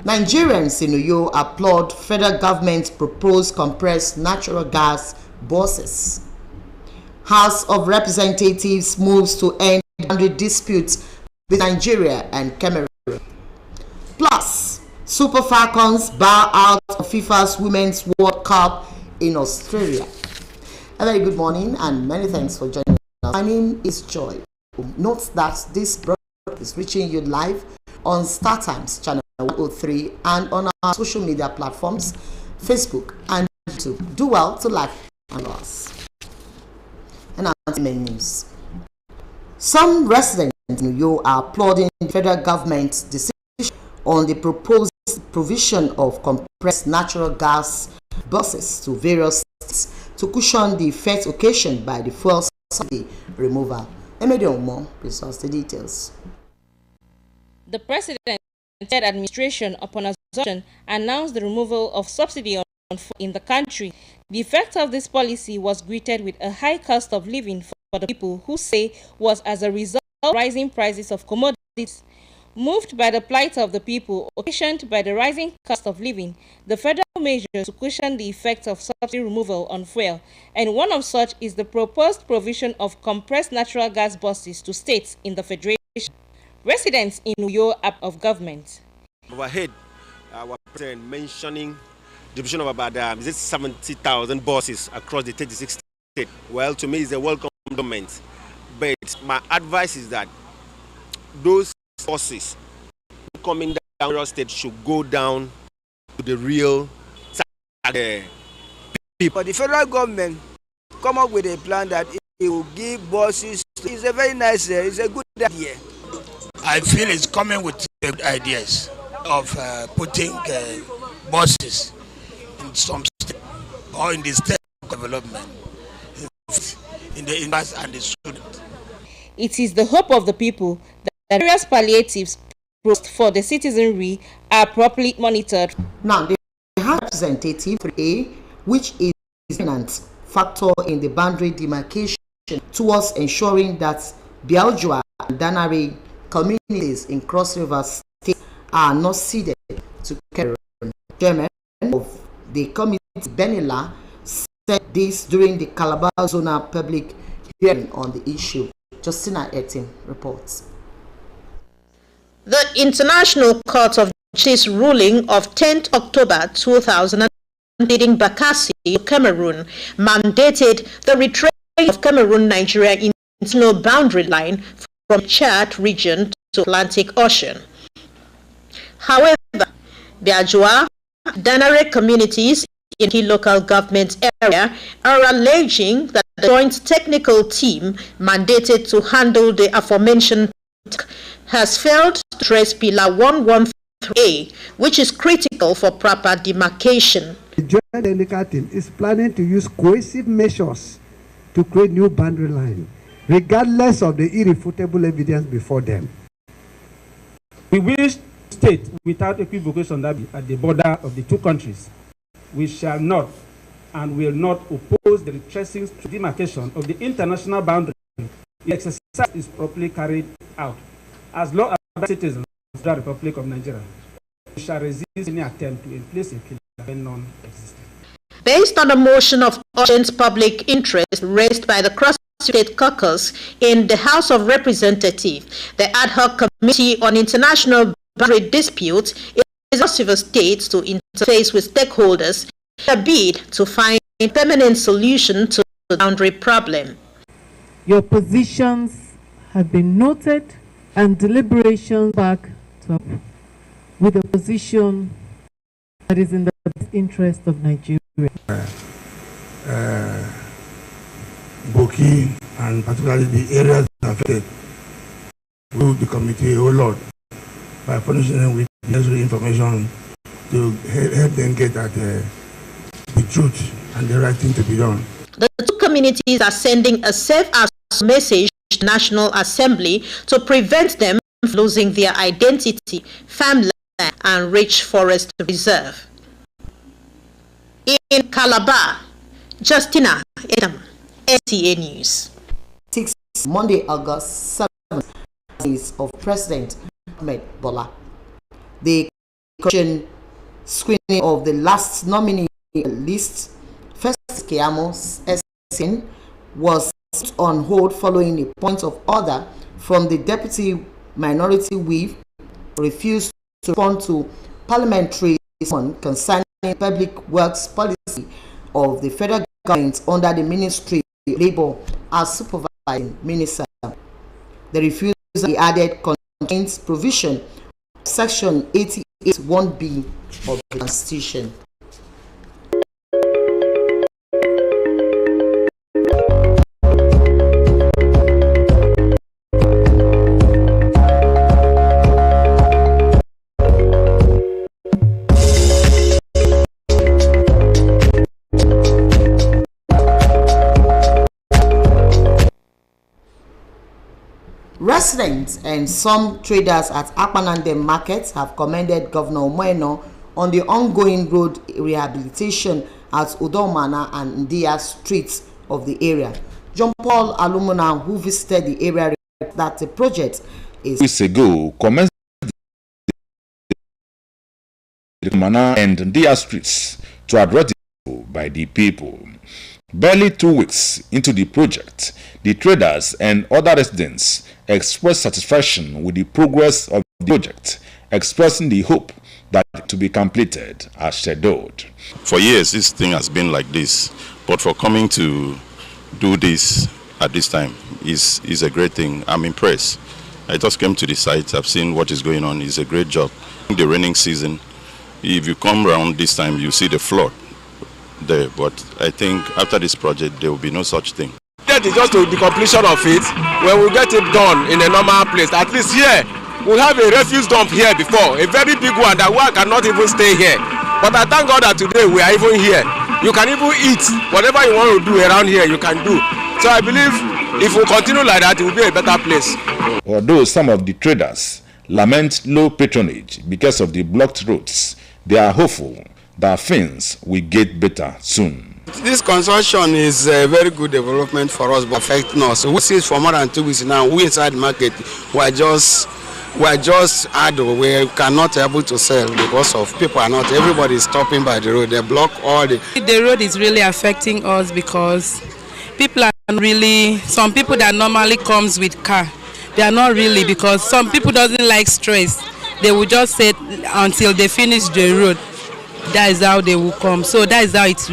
Nigerians in Uyo applaud federal government's proposed compressed natural gas buses. House of Representatives moves to end boundary disputes with Nigeria and Cameroon. Plus, Super Falcons bow out of FIFA's Women's World Cup in Australia. A very good morning and many thanks for joining us. My name is Joy. Note that this broadcast is reaching you live on StarTimes channel 103 and on our social media platforms, Facebook and YouTube. Do well to like and follow us. And our main news. Some residents in Uyo are applauding the federal government's decision on the proposed provision of compressed natural gas buses to various states to cushion the effects occasioned by the fuel subsidy removal. Emede Omo presents the details. The president said administration upon assumption announced the removal of subsidy on fuel in the country. The effect of this policy was greeted with a high cost of living for the people, who say was as a result of rising prices of commodities. Moved by the plight of the people occasioned by the rising cost of living, the federal measures to cushion the effect of subsidy removal on fuel, and one of such is the proposed provision of compressed natural gas buses to states in the federation. Residents in Uyo are of government. Overhead, our president mentioning distribution of about 70,000 buses across the 36 states. Well, to me, it's a welcome government, but my advice is that those buses coming down the state should go down to the real people. But the federal government come up with a plan that it will give buses. It's a very nice, it's a good idea. I feel it's coming with good ideas of putting buses in some state or in the state development in the university and the students. It is the hope of the people that various palliatives for the citizenry are properly monitored. Now, the House Representative 3A, which is a dominant factor in the boundary demarcation towards ensuring that Bialjua and Danare communities in Cross River State are not ceded to Cameroon. Chairman of the committee, Benila, said this during the Calabar Zonal public hearing on the issue. Justina Etim reports. The International Court of Justice ruling of 10th October 2000 leading Bakassi to Cameroon mandated the retracing of Cameroon-Nigeria internal boundary line from Chad region to Atlantic Ocean. However, Bialjua, Danare communities in the local government area are alleging that the joint technical team mandated to handle the aforementioned has failed to trace Pillar 113A, which is critical for proper demarcation. The joint technical team is planning to use coercive measures to create new boundary line, regardless of the irrefutable evidence before them. We wish to state without equivocation that at the border of the two countries, we shall not and will not oppose the retracing demarcation of the international boundary if the exercise is properly carried out. As long as citizens of the Republic of Nigeria, we shall resist any attempt to place a pillar when none exists. Based on a motion of urgent public interest raised by the Cross-State Caucus in the House of Representatives, the Ad Hoc Committee on International Boundary Disputes is civil states to interface with stakeholders in a bid to find a permanent solution to the boundary problem. Your positions have been noted and deliberations back to with a position that is in the best interest of Nigeria. Boki and particularly the areas affected, with the committee, oh Lord, by furnishing them with necessary information to help them get at the truth and the right thing to be done. The two communities are sending a safe message to the National Assembly to prevent them from losing their identity, farmland, and rich forest reserve. In Calabar, Justina Edam, NTA News. 6 Monday, August 7th, of President Ahmed Bola. The commission screening of the last nominee list, First Keyamo SN, was put on hold following a point of order from the Deputy Minority Whip, refused to respond to parliamentary summons concerning public works policy of the federal government under the Ministry of Labour as supervising minister. The refusal he added contains provision of Section 88(1)(b) of the Constitution. Residents and some traders at Akpanandem Market have commended Governor Umoeno on the ongoing road rehabilitation at Udomana and Ndia streets of the area. John Paul Alumuna, who visited the area, reported that the project is weeks ago commenced the Udomana and Ndia streets to address the issue by the people. Barely 2 weeks into the project, the traders and other residents expressed satisfaction with the progress of the project, expressing the hope that it to be completed as scheduled. For years, this thing has been like this, but for coming to do this at this time is a great thing. I'm impressed. I just came to the site. I've seen what is going on. It's a great job. In the raining season, if you come around this time, you see the flood there, but I think after this project there will be no such thing. That is just to the completion of it. When we get it done in a normal place, at least here we have a refuse dump here before, a very big one that one cannot even stay here. But I thank God that today we are even here. You can even eat whatever you want to do around here, you can do. So I believe if we continue like that, it will be a better place. Although some of the traders lament low patronage because of the blocked roads, they are hopeful that things will get better soon. This construction is a very good development for us, but affecting us. We see it for more than 2 weeks now. We inside the market, we are just idle. We cannot able to sell because of people are not. Everybody is stopping by the road. They block all the. The road is really affecting us because people are really. Some people that normally comes with car, they are not really, because some people doesn't like stress. They will just sit until they finish the road. That is how they will come. So that is how it's